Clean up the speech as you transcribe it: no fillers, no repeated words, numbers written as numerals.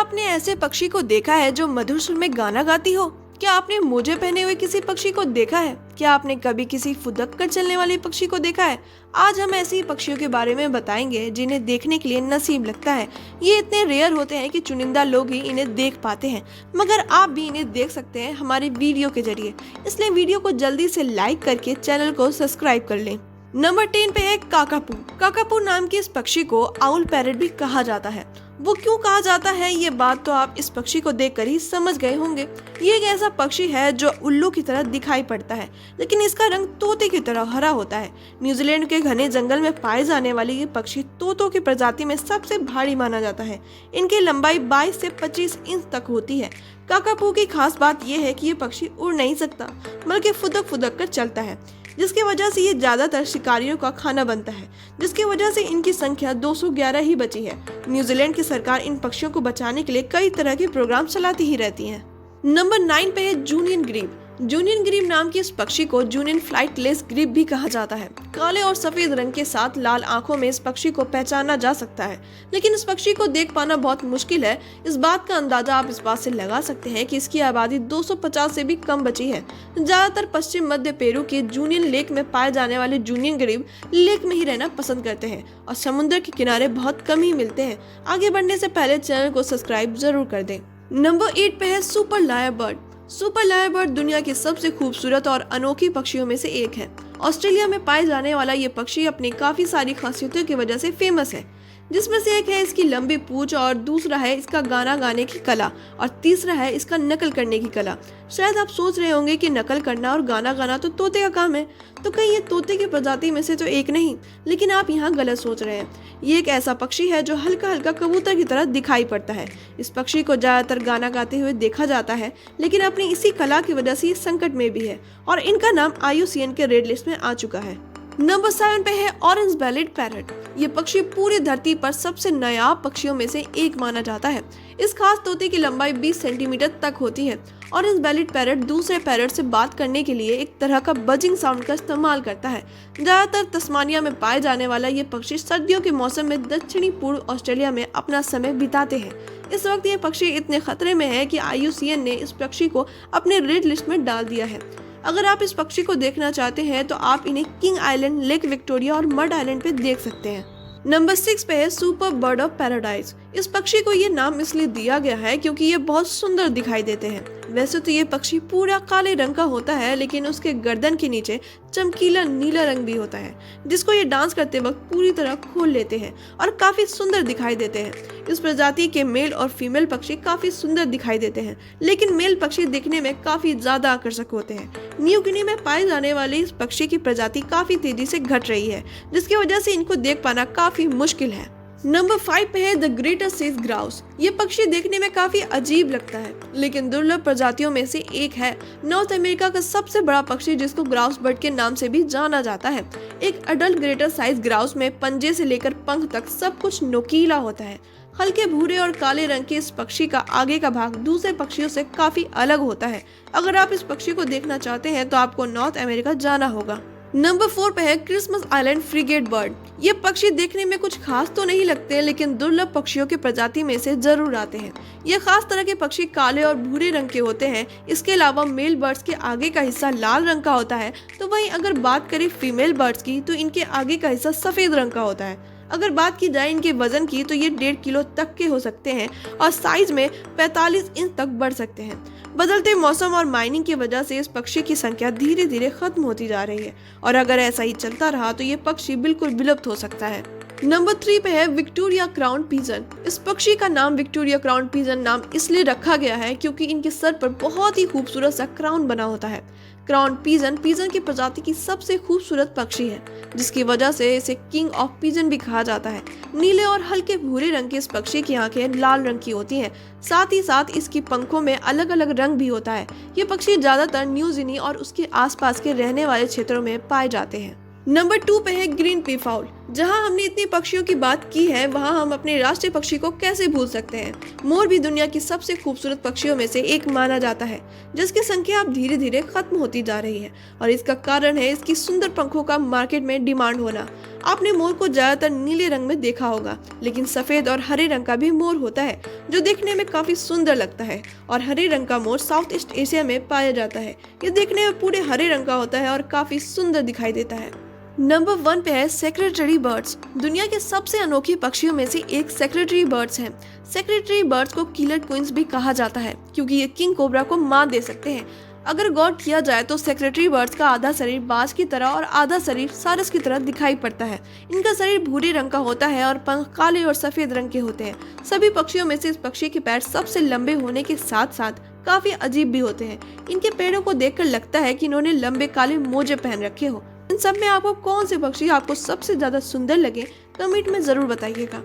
आपने ऐसे पक्षी को देखा है जो मधुर सुर में गाना गाती हो? क्या आपने मोजे पहने हुए किसी पक्षी को देखा है? क्या आपने कभी किसी फुदक कर चलने वाले पक्षी को देखा है? आज हम ऐसे ही पक्षियों के बारे में बताएंगे जिन्हें देखने के लिए नसीब लगता है। ये इतने रेयर होते हैं कि चुनिंदा लोग ही इन्हें देख पाते हैं, मगर आप भी इन्हें देख सकते हैं हमारे वीडियो के जरिए। इसलिए वीडियो को जल्दी से लाइक करके चैनल को सब्सक्राइब कर लें। नंबर 10 पे है काकापू। काकापू नाम के इस पक्षी को आउल पैरट भी कहा जाता है। वो क्यों कहा जाता है ये बात तो आप इस पक्षी को देखकर ही समझ गए होंगे। ये एक ऐसा पक्षी है जो उल्लू की तरह दिखाई पड़ता है, लेकिन इसका रंग तोते की तरह हरा होता है। न्यूजीलैंड के घने जंगल में पाए जाने वाले ये पक्षी तोतों की प्रजाति में सबसे भारी माना जाता है। इनकी लंबाई 22 से 25 इंच तक होती है। काकापू की खास बात यह है कि ये पक्षी उड़ नहीं सकता, बल्कि फुदक फुदक कर चलता है, जिसकी वजह से ये ज्यादातर शिकारियों का खाना बनता है, जिसकी वजह से इनकी संख्या 211 ही बची है। न्यूजीलैंड की सरकार इन पक्षियों को बचाने के लिए कई तरह के प्रोग्राम चलाती ही रहती है। नंबर 9 पे है जूनियन ग्रीब। जूनियन ग्रीब नाम की इस पक्षी को जूनियन फ्लाइटलेस ग्रीब भी कहा जाता है। काले और सफेद रंग के साथ लाल आंखों में इस पक्षी को पहचाना जा सकता है, लेकिन इस पक्षी को देख पाना बहुत मुश्किल है। इस बात का अंदाजा आप इस बात से लगा सकते हैं कि इसकी आबादी 250 से भी कम बची है। ज्यादातर पश्चिम मध्य पेरू के जूनियन लेक में पाए जाने वाले जूनियन ग्रीब लेक में ही रहना पसंद करते हैं और समुद्र के किनारे बहुत कम ही मिलते हैं। आगे बढ़ने से पहले चैनल को सब्सक्राइब जरूर कर दें। नंबर 8 पे है superb lyrebird. Superb lyrebird दुनिया की सबसे खूबसूरत और अनोखी पक्षियों में से एक है। ऑस्ट्रेलिया में पाए जाने वाला ये पक्षी अपनी काफी सारी खासियतों की वजह से फेमस है, जिसमें से एक है इसकी लंबी पूंछ, और दूसरा है इसका गाना गाने की कला, और तीसरा है इसका नकल करने की कला। शायद आप सोच रहे होंगे कि नकल करना और गाना गाना तो तोते का काम है, तो कहीं ये तोते की प्रजाति में से तो एक नहीं, लेकिन आप यहाँ गलत सोच रहे हैं। ये एक ऐसा पक्षी है जो हल्का हल्का कबूतर की तरह दिखाई पड़ता है। इस पक्षी को ज्यादातर गाना गाते हुए देखा जाता है, लेकिन अपनी इसी कला की वजह से ये संकट में भी है और इनका नाम IUCN के रेड लिस्ट में आ चुका है। नंबर 7 पे है ऑरेंज बेलेड पैरट। ये पक्षी पूरी धरती पर सबसे नायाब पक्षियों में से एक माना जाता है। इस खास तोते की लंबाई 20 सेंटीमीटर तक होती है। ऑरेंज बेलेड पैरट दूसरे पैरट से बात करने के लिए एक तरह का बजिंग साउंड का इस्तेमाल करता है। ज्यादातर तस्मानिया में पाए जाने वाला ये पक्षी सर्दियों के मौसम में दक्षिणी पूर्व ऑस्ट्रेलिया में अपना समय बिताते हैं। इस वक्त ये पक्षी इतने खतरे में है कि IUCN ने इस पक्षी को अपने रेड लिस्ट में डाल दिया है। अगर आप इस पक्षी को देखना चाहते हैं तो आप इन्हें किंग आइलैंड, लेक विक्टोरिया और मड आइलैंड पे देख सकते हैं। नंबर 6 पे है सुपर बर्ड ऑफ पैराडाइज। इस पक्षी को ये नाम इसलिए दिया गया है क्योंकि ये बहुत सुंदर दिखाई देते हैं। वैसे तो ये पक्षी पूरा काले रंग का होता है, लेकिन उसके गर्दन के नीचे चमकीला नीला रंग भी होता है, जिसको ये डांस करते वक्त पूरी तरह खोल लेते हैं और काफी सुंदर दिखाई देते हैं। इस प्रजाति के मेल और फीमेल पक्षी काफी सुंदर दिखाई देते हैं, लेकिन मेल पक्षी दिखने में काफी ज्यादा आकर्षक होते हैं। न्यू गिनी में पाए जाने वाले इस पक्षी की प्रजाति काफी तेजी से घट रही है, जिसकी वजह से इनको देख पाना काफी मुश्किल है। नंबर 5 पे है द ग्रेटर सेज ग्राउस। ये पक्षी देखने में काफी अजीब लगता है, लेकिन दुर्लभ प्रजातियों में से एक है। नॉर्थ अमेरिका का सबसे बड़ा पक्षी जिसको ग्राउस बर्ड के नाम से भी जाना जाता है। एक अडल्ट ग्रेटर साइज ग्राउस में पंजे से लेकर पंख तक सब कुछ नोकीला होता है। हल्के भूरे और काले रंग के इस पक्षी का आगे का भाग दूसरे पक्षियों से काफी अलग होता है। अगर आप इस पक्षी को देखना चाहते हैं तो आपको नॉर्थ अमेरिका जाना होगा। नंबर 4 पे है क्रिसमस आइलैंड फ्रिगेट बर्ड। ये पक्षी देखने में कुछ खास तो नहीं लगते, लेकिन दुर्लभ पक्षियों की प्रजाति में से जरूर आते हैं। ये खास तरह के पक्षी काले और भूरे रंग के होते हैं। इसके अलावा मेल बर्ड्स के आगे का हिस्सा लाल रंग का होता है, तो वहीं अगर बात करें फीमेल बर्ड्स की तो इनके आगे का हिस्सा सफेद रंग का होता है। अगर बात की जाए इनके वजन की तो ये 1.5 किलो तक के हो सकते हैं और साइज में 45 इंच तक बढ़ सकते हैं। बदलते मौसम और माइनिंग की वजह से इस पक्षी की संख्या धीरे धीरे खत्म होती जा रही है, और अगर ऐसा ही चलता रहा तो ये पक्षी बिल्कुल विलुप्त हो सकता है। नंबर 3 पे है विक्टोरिया क्राउन पिजन। इस पक्षी का नाम विक्टोरिया क्राउन पिजन नाम इसलिए रखा गया है क्योंकि इनके सर पर बहुत ही खूबसूरत सा क्राउन बना होता है। क्राउन पिजन पिजन की प्रजाति की सबसे खूबसूरत पक्षी है, जिसकी वजह से इसे किंग ऑफ पिजन भी कहा जाता है। नीले और हल्के भूरे रंग के इस पक्षी की आंखें लाल रंग की होती हैं। साथ ही साथ इसकी पंखों में अलग अलग रंग भी होता है। ये पक्षी ज्यादातर न्यू गिनी और उसके आसपास के रहने वाले क्षेत्रों में पाए जाते हैं। नंबर 2 पे है ग्रीन पीफाउल। जहां हमने इतनी पक्षियों की बात की है, वहां हम अपने राष्ट्रीय पक्षी को कैसे भूल सकते हैं। मोर भी दुनिया की सबसे खूबसूरत पक्षियों में से एक माना जाता है, जिसकी संख्या अब धीरे धीरे खत्म होती जा रही है। और इसका कारण है इसकी सुंदर पंखों का मार्केट में डिमांड होना। आपने मोर को ज्यादातर नीले रंग में देखा होगा, लेकिन सफेद और हरे रंग का भी मोर होता है, जो देखने में काफी सुंदर लगता है। और हरे रंग का मोर साउथ ईस्ट एशिया में पाया जाता है। ये देखने में पूरे हरे रंग का होता है और काफी सुंदर दिखाई देता है। नंबर 1 पे है सेक्रेटरी बर्ड्स। दुनिया के सबसे अनोखी पक्षियों में से एक सेक्रेटरी बर्ड्स हैं। सेक्रेटरी बर्ड्स को किलर क्वींस भी कहा जाता है, क्योंकि ये किंग कोबरा को मात दे सकते हैं। अगर गौर किया जाए तो सेक्रेटरी बर्ड्स का आधा शरीर बाज की तरह और आधा शरीर सारस की तरह दिखाई पड़ता है। इनका शरीर भूरे रंग का होता है और पंख काले और सफेद रंग के होते हैं। सभी पक्षियों में से इस पक्षी के पैर सबसे लंबे होने के साथ साथ काफी अजीब भी होते हैं। इनके पैरों को देखकर लगता है कि इन्होंने लंबे काले मोजे पहन रखे हो। इन सब में आपको कौन से पक्षी आपको सबसे ज्यादा सुंदर लगे, कमेंट में जरूर बताइएगा।